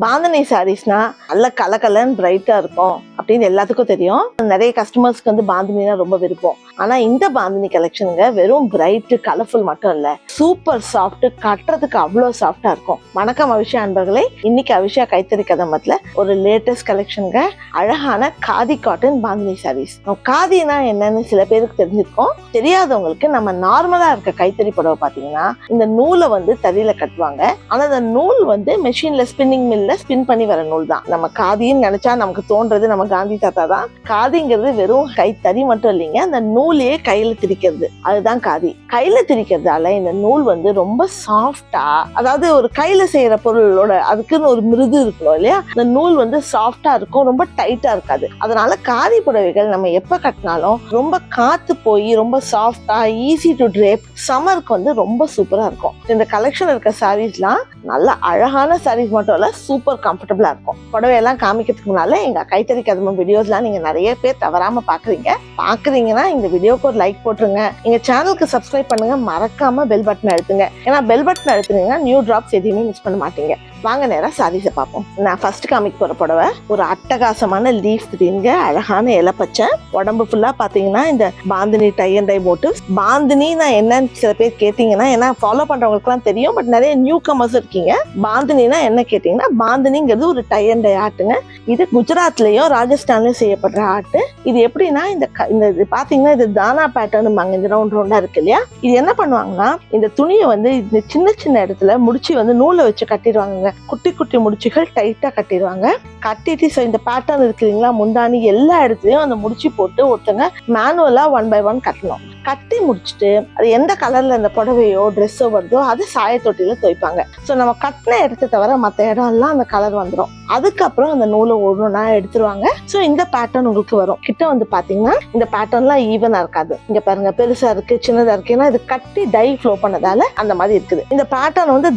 பாந்தனி சாரீஸ்னா நல்ல கலகலன்னு பிரைட்டா இருக்கும் அப்படின்னு எல்லாத்துக்கும் தெரியும். நிறைய கஸ்டமர்ஸ்க்கு வந்து பாந்தினா ரொம்ப விருப்பம். ஆனா இந்த பாந்தினி கலெக்ஷனுங்க வெறும் பிரைட் கலர்ஃபுல் மட்டும் இல்ல, சூப்பர் சாஃப்ட், கட்டுறதுக்கு அவ்வளோ சாஃப்டா இருக்கும். வணக்கம் அவிஷா அன்பர்களே, இன்னைக்கு அவிஷா கைத்தறி கதம்பத்துல ஒரு லேட்டஸ்ட் கலெக்ஷனுங்க, அழகான காதி காட்டன் பாந்தினி சாரீஸ். காதினா என்னன்னு சில பேருக்கு தெரிஞ்சிருக்கும், தெரியாதவங்களுக்கு நம்ம நார்மலா இருக்க கைத்தறி புடவை பாத்தீங்கன்னா இந்த நூலை வந்து தறியில கட்டுவாங்க. ஆனா அந்த நூல் வந்து மெஷின்ல ஸ்பின்னிங் மில்ல ஸ்பின் பண்ணி வர நூல் தான். நம்ம காதின்னு நினைச்சா நமக்கு தோன்றது நம்ம காந்தி தாத்தா தான். காதிங்கிறது வெறும் கைத்தறி மட்டும் இல்லைங்க, அந்த நூலையே கையில திரிக்கிறது, அதுதான் காதி. கையில திரிக்கிறதால இந்த நூல் வந்து ரொம்ப சாஃப்டா, அதாவது ஒரு கையில செய்யற பொருளோட அதுக்குன்னு ஒரு மிருது இருக்கணும் இல்லையா, இந்த நூல் வந்து சாஃப்டா இருக்கும், ரொம்ப டைட்டா இருக்காது. அதனால காதி புடவைகள் நம்ம எப்ப கட்டினாலும் ரொம்ப காத்து போய் ரொம்ப சாஃப்டா, ஈஸி டு ட்ரேப், சம்மருக்கு வந்து ரொம்ப சூப்பரா இருக்கும். இந்த கலெக்ஷன் இருக்க சாரீஸ்லாம் நல்ல அழகான சாரீஸ் மட்டும் இல்ல, சூப்பர் கம்ஃபர்டபுளா இருக்கும். புடவையெல்லாம் காமிக்கிறதுக்கு முன்னால எங்க கைத்தறி கதம்பம் வீடியோஸ்லாம் நீங்க நிறைய பேர் தவறாம பாக்குறீங்கன்னா இந்த வீடியோக்கு ஒரு லைக் போட்டுருங்க. எங்க சேனலுக்கு சப்ஸ்கிரைப் பண்ணுங்க, மறக்காம பெல் பட்டன் அழுத்துங்க. ஏன்னா பெல் பட்டன் அழுத்துனீங்கன்னா நியூ டிராப்ஸ் எதையுமே மிஸ் பண்ண மாட்டீங்க. வாங்க நேரா சாரீஸை பார்ப்போம். நான் ஃபர்ஸ்ட் காமிக்க போற புடவை ஒரு அட்டகாசமான லீஃப் கிரீன்ங்க, அழகான இலப்பச்சை, உடம்பு ஃபுல்லா பாத்தீங்கன்னா இந்த bandhani tie and dye motifs. Bandhani நான் என்னன்னு சில பேர் கேட்டீங்கன்னா, ஏன்னா ஃபாலோ பண்றவங்களுக்கு எல்லாம் தெரியும், பட் நிறைய நியூ கமர்ஸ் இருக்கீங்க. பாந்தினா என்ன கேட்டீங்கன்னா, பாந்தினிங்கிறது ஒரு டை அண்ட் டை ஆர்ட்டுங்க. இது குஜராத்லயும் ராஜஸ்தான்லயும் செய்யப்படுற ஆர்ட். இது எப்படின்னா இந்த பாத்தீங்கன்னா இது தானா பேட்டர்ன், இந்த ரவுண்ட் ரவுண்டா இருக்கு இல்லையா, இது என்ன பண்ணுவாங்கன்னா இந்த துணியை வந்து இந்த சின்ன சின்ன இடத்துல முடிச்சு வந்து நூலை வச்சு கட்டிடுவாங்க. குட்டி குட்டி முடிச்சுகள் டைட்டா கட்டிடுவாங்க. கட்டிட்டு இந்த பேட்டர்ன் இருக்குங்களா, முந்தானி எல்லா இடத்துலயும் அந்த முடிச்சு போட்டு ஒருத்தங்க மேனுவலா 1 by 1 கட்டணும். கட்டி முடிச்சுட்டு அது எந்த கலர்ல அந்த புடவையோ ட்ரெஸ்ஸோ வருதோ அது சாயத்தொட்டியில துவைப்பாங்க. ஸோ நம்ம கட்டின இடத்த தவிர மற்ற இடம் எல்லாம் அந்த கலர் வந்துடும். அதுக்கப்புறம் அந்த நூலை ஒவ்வொன்றா எடுத்துருவாங்க. ஸோ இந்த பேட்டர்ன் உங்களுக்கு வரும். கிட்ட வந்து பாத்தீங்கன்னா இந்த பேட்டர்ன்லாம் ஈவனா இருக்காது. இங்க பாருங்க, பெருசா இருக்கு, சின்னதா இருக்கு. ஏன்னா இது கட்டி டை ஃப்ளோ பண்ணதால அந்த மாதிரி இருக்குது. இந்த பேட்டர்ன் வந்து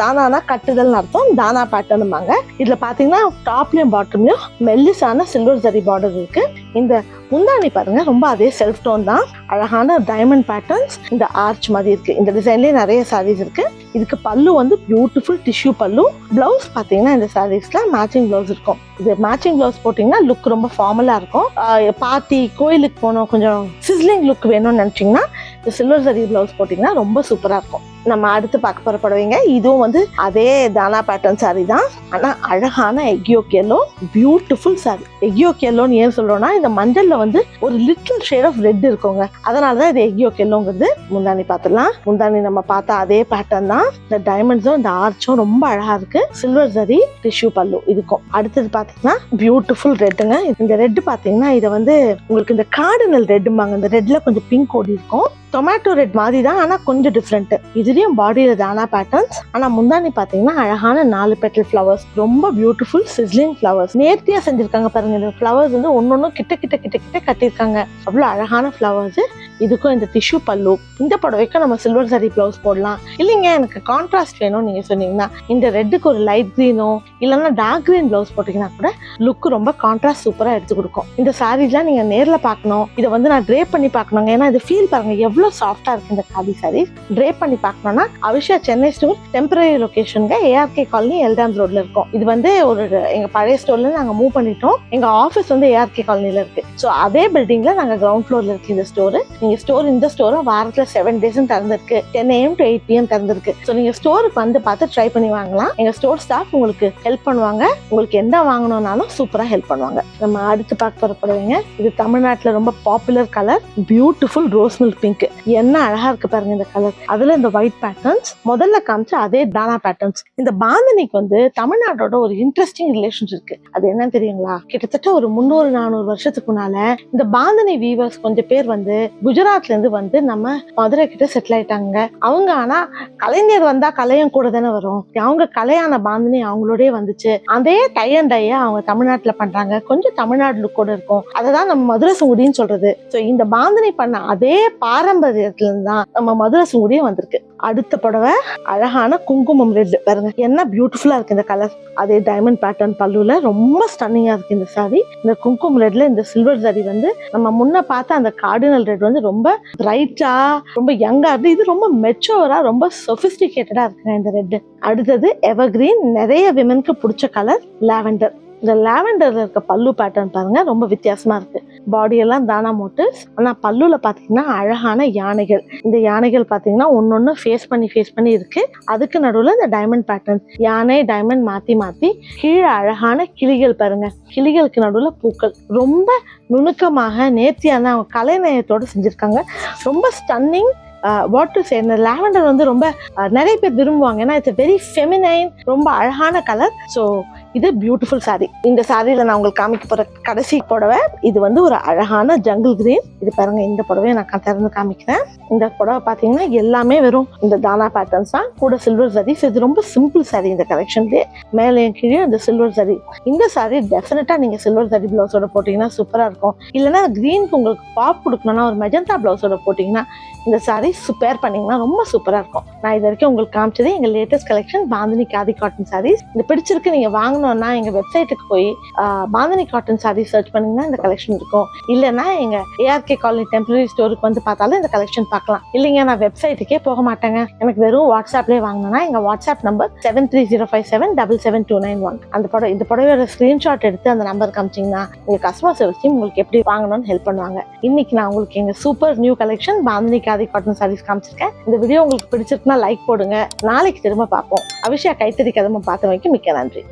தானானா கட்டுதல் அர்த்தம், தானா பேட்டர்னுமாங்க. இதுல பாத்தீங்கன்னா டாப்லயும் பாட்டம்லயும் மெல்லிசான சில்வர் ஜரி பார்டர் இருக்கு. இந்த முந்தானி பாருங்க, ரொம்ப அதே செல்ஃப் டோன் தான், அழகான டைமண்ட் பேட்டர்ன்ஸ், இந்த ஆர்ச் மாதிரி இருக்கு. இந்த டிசைன்லயே நிறைய சாரீஸ் இருக்கு. இதுக்கு பல்லு வந்து பியூட்டிஃபுல் டிஷ்யூ பல்லு. பிளவுஸ் பாத்தீங்கன்னா இந்த சாரீஸ்ல மேட்சிங் பிளவுஸ் இருக்கும். இது மேட்சிங் பிளவுஸ் போட்டீங்கன்னா லுக் ரொம்ப ஃபார்மலா இருக்கும். பார்ட்டி கோயிலுக்கு போனோம், கொஞ்சம் சிஸ்லிங் லுக் வேணும்னு நினைச்சீங்கன்னா இந்த சில்வர் ஜரி பிளவுஸ் போட்டீங்கன்னா ரொம்ப சூப்பரா இருக்கும். நம்ம அடுத்து பார்க்க போற புடவைங்க, இதுவும் வந்து அதே தானா பேட்டர்ன் சாரி தான், ஆனா அழகான எக்யோக் எல்லோ, பியூட்டிஃபுல் சாரி. எக்யோக் எல்லோன்னு ஏன் சொல்றோம்னா இந்த மஞ்சள்ல வந்து ஒரு லிட்டில் ஷேட் ஆஃப் ரெட் இருக்குங்க, அதனாலதான் இது எக்யோக் எல்லோங்கிறது. முந்தானி பார்த்துடலாம். முந்தானி நம்ம பார்த்தா அதே பேட்டர்ன் தான், இந்த டைமண்ட்ஸும் இந்த ஆர்ச்சும் ரொம்ப அழகா இருக்கு. சில்வர் ஜரி டிஷ்யூ பல்லு இதுக்கும். அடுத்தது பாத்தீங்கன்னா பியூட்டிஃபுல் ரெட்டுங்க. இந்த ரெட் பாத்தீங்கன்னா இதை வந்து உங்களுக்கு இந்த கார்டினல் ரெட்டுமாங்க, இந்த ரெட்ல கொஞ்சம் பிங்க் ஓடி இருக்கும். டொமேட்டோ ரெட் மாதிரி தான், ஆனா கொஞ்சம் டிஃப்ரெண்ட். இதுலயும் பாடியில தானா பேட்டர்ன்ஸ். ஆனா முந்தானி பாத்தீங்கன்னா அழகான 4 பெட்டல் ஃபிளவர்ஸ், ரொம்ப பியூட்டிஃபுல் சிஸ்லிங் ஃபிளவர்ஸ். நேர்த்தியா செஞ்சிருக்காங்க பாருங்க. இந்த ஃபிளவர்ஸ் வந்து ஒன்னொன்னு கிட்ட கிட்ட கிட்ட கிட்ட கட்டிருக்காங்க, அவ்வளவு அழகான ஃபிளவர்ஸ். இதுக்கும் இந்த டிஷ்யூ பல்லு. இந்த புடவைக்கு நம்ம சில்வர் ஜரி பிளவுஸ் போடலாம். இல்லைங்க எனக்கு கான்ட்ராஸ்ட் வேணும் நீங்க சொன்னீங்கன்னா இந்த ரெட்டுக்கு ஒரு லைட் கிரீனோ இல்லைன்னா டார்க் கிரீன் பிளவுஸ் போட்டீங்கன்னா கூட லுக் ரொம்ப கான்ட்ராஸ்ட் சூப்பரா எடுத்து கொடுக்கும். இந்த சாரீஸ்லாம் நீங்க நேர்ல பார்க்கணும். இதை வந்து நான் ட்ரேப் பண்ணி பார்க்கணுங்க. ஏன்னா இது ஃபீல் பாருங்க எவ்வளவு சாஃப்டா இருக்கு. இந்த காதி சாரீஸ் ட்ரேப் பண்ணி பார்க்கணும்னா அவிஷா சென்னை ஸ்டோர் டெம்பரரி லொகேஷனுங்க, ஏஆர்கே காலனி எல்டாம்ஸ் ரோட்ல இருக்கும். இது வந்து ஒரு எங்க பழைய ஸ்டோர்ல நாங்க மூவ் பண்ணிட்டோம். எங்க ஆஃபீஸ் வந்து ஏஆர்கே காலனில இருக்கு. ஸோ அதே பில்டிங்ல நாங்க கிரவுண்ட் ஃப்ளோர்ல இருக்கு இந்த ஸ்டோர். நீங்க ஸ்டோர், இந்த ஸ்டோரும் வாரத்துல 7 days திறந்திருக்கு. 10 AM to 8 PM திறந்திருக்கு. ஸோ நீங்க ஸ்டோருக்கு வந்து பார்த்து ட்ரை பண்ணி வாங்கலாம். எங்க ஸ்டோர் ஸ்டாஃப் உங்களுக்கு ஹெல்ப் பண்ணுவாங்க. உங்களுக்கு எந்த வாங்கணும்னாலும் சூப்பரா ஹெல்ப் பண்ணுவாங்க. நம்ம அடுத்து பார்க்க போற புடவைங்க, இது தமிழ்நாட்டுல ரொம்ப popular colour, beautiful rose milk pink. என்ன அழகா இருக்கு பாருங்க இந்த கலர். அதுல இந்த ஒயிட் பேட்டர்ன்ஸ், முதல்ல காமிச்ச அதே தானா பேட்டர்ன்ஸ். இந்த பாந்தினிக்கு வந்து தமிழ்நாட்டோட ஒரு இன்ட்ரெஸ்டிங் ரிலேஷன் இருக்கு. அது என்ன தெரியுங்களா, கிட்டத்தட்ட ஒரு 300-400 வருஷத்துக்கு முன்னால இந்த பாந்தினி வீவர்ஸ் கொஞ்சம் பேர் வந்து குஜராத்ல இருந்து வந்து நம்ம மதுரை கிட்ட செட்டில் ஆயிட்டாங்க. அவங்க ஆனா கலைஞர் வந்தா கலையும் கூட தானே வரும். அவங்க கலையான பாந்தினி அவங்களோடய வந்துச்சு. அதே டை அண்ட் டைய அவங்க தமிழ்நாட்டுல பண்றாங்க. கொஞ்சம் தமிழ்நாடு லுக்கோட இருக்கும். அததான் நம்ம மதுரை சுங்குடின்னு சொல்றது. ஸோ இந்த பாந்தினி பண்ண அதே பாரம்பரிய பாரம்பரியத்துல இருந்து தான் நம்ம மதுரை சுங்குடியே வந்திருக்கு. அடுத்த புடவை அழகான குங்குமம் ரெட் பாருங்க, என்ன பியூட்டிஃபுல்லா இருக்கு இந்த கலர். அதே டைமண்ட் பேட்டர்ன் பல்லுல ரொம்ப ஸ்டன்னிங்கா இருக்கு இந்த சாரி. இந்த குங்குமம் ரெட்ல இந்த சில்வர் சாரி வந்து நம்ம முன்ன பார்த்த அந்த கார்டினல் ரெட் வந்து ரொம்ப பிரைட்டா ரொம்ப யங்கா இருக்கு. இது ரொம்ப மெச்சூரா ரொம்ப சொபிஸ்டிகேட்டடா இருக்குங்க இந்த ரெட். அடுத்தது எவர்கிரீன், நிறைய விமனுக்கு பிடிச்ச கலர் லாவெண்டர். இந்த லாவெண்டர்ல இருக்க பல்லு பேட்டர்ன் பாருங்க ரொம்ப வித்தியாசமா இருக்கு. பாடி எல்லாம் தானா மோட்டிவ்ஸ், ஆனா பல்லுல பாத்தீங்கன்னா அழகான யானைகள். இந்த யானைகள் பாத்தீங்கன்னா ஒன்னொன்னு ஃபேஸ் பண்ணி இருக்கு. அதுக்கு நடுவுல இந்த டைமண்ட் பேட்டர்ன், யானை டைமண்ட் மாத்தி மாத்தி, கீழே அழகான கிளிகள் பாருங்க, கிளிகளுக்கு நடுவுல பூக்கள். ரொம்ப நுணுக்கமாக நேர்த்தியான கலைநயத்தோட செஞ்சிருக்காங்க. ரொம்ப ஸ்டன்னிங். வாட் டு சே, இந்த லாவெண்டர் வந்து ரொம்ப நிறைய பேர் விரும்புவாங்க. ஏன்னா இட்ஸ் வெரி ஃபெமினைன், ரொம்ப அழகான கலர். ஸோ இது பியூட்டிஃபுல் சாரி. இந்த சாரியில நான் உங்களுக்கு காமிக்க போற கடைசி புடவை இது வந்து ஒரு அழகான ஜங்கிள் கிரீன். இது பாருங்க, இந்த புடவையை நான் திறந்து காமிக்கிறேன். இந்த புடவை பாத்தீங்கன்னா எல்லாமே வெறும் இந்த தானா பேட்டர்ன்ஸ் தான், கூட சில்வர் சாரி. இது ரொம்ப சிம்பிள் சாரி. இந்த கலெக்ஷன்லேயே மேலேயும் கீழே இந்த சில்வர் சாரி. இந்த சாரி டெஃபினட்டா நீங்க சில்வர் சாரி பிளவுஸோட போட்டீங்கன்னா சூப்பரா இருக்கும். இல்லைன்னா கிரீனுக்கு உங்களுக்கு பாப் கொடுக்கணும்னா ஒரு மெஜந்தா பிளவுஸோட போட்டீங்கன்னா இந்த சாரி சூப்பர் பண்ணீங்கன்னா ரொம்ப சூப்பரா இருக்கும். நான் இது வரைக்கும் உங்களுக்கு காமிச்சது எங்க latest collection bandhani khadi cotton sarees. இந்த பிடிச்சிருக்கு நீங்க வாங்கணும்னா எங்க வெப்சைட்டுக்கு போய் பாந்தினி காட்டன் சாரி சர்ச் பண்ணீங்கன்னா இந்த கலெக்ஷன் இருக்கும். இல்லைன்னா எங்க ஏஆர்கே காலனி டெம்பரரி ஸ்டோருக்கு வந்து பார்த்தாலும் இந்த கலெக்ஷன் பார்க்கலாம். இல்லைங்க நான் வெப்சைட்டுக்கே போக மாட்டேங்க, எனக்கு வெறும் வாட்ஸ்அப்லேயே வாங்கணும்னா எங்க வாட்ஸ்அப் நம்பர் 730577772991. அந்த புடவை, இந்த புடவையோட ஸ்கிரீன்ஷாட் எடுத்து அந்த நம்பர் காமிச்சிங்கன்னா எங்க கஸ்டமர் சர்வீஸ் டீம் உங்களுக்கு எப்படி வாங்கணும்னு ஹெல்ப் பண்ணுவாங்க. இன்னைக்கு நான் உங்களுக்கு எங்க super new collection bandhani khadi cotton sarees காமிச்சிருக்கேன். இந்த வீடியோ உங்களுக்கு பிடிச்சிருக்குன்னா லைக் போடுங்க. நாளைக்கு திரும்ப பார்ப்போம். அபிஷா கைத்தறி கதம்ப பார்த்த வரைக்கும் மிக்க நன்றி.